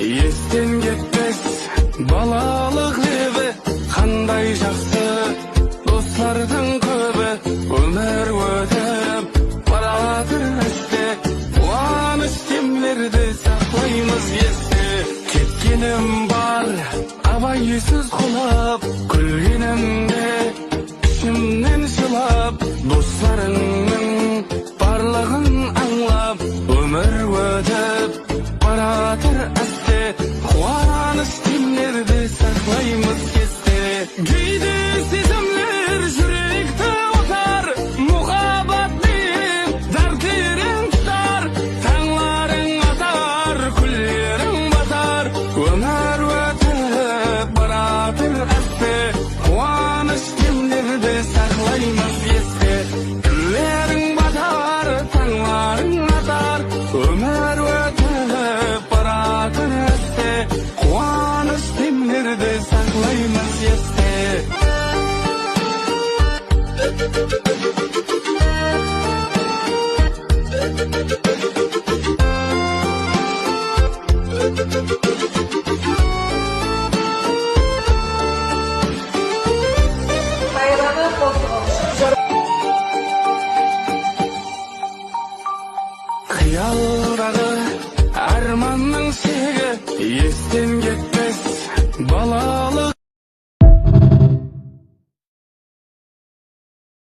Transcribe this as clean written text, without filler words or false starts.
естен кетпес балалық лебі, қандай жақсы достардың көбі. Өмір өтіп баратыр әсте, қуаныш демлерді сақлаймыз есте. Кеткенім бар абайсыз құлап, күлгенімде ішімнен жылап, достарыңның барлығын аңлап. Өмір өтіп баратыр әсте, қуаныш демлерді сақлаймыз есте. Кейде сезімлер жүректі отар, мұхаббат деп дар терең тұтар. Таңларың атар, күллерің батар. Өмір өтіп баратыр әсте, қуаныш демлерді сақлаймыз есте. Күллерің батар, таңларың атар. Өмір өтіп баратыр әсте, қуаныш демлерді сақлаймыз есте. Қиялдағы арманның шегі естен кетті.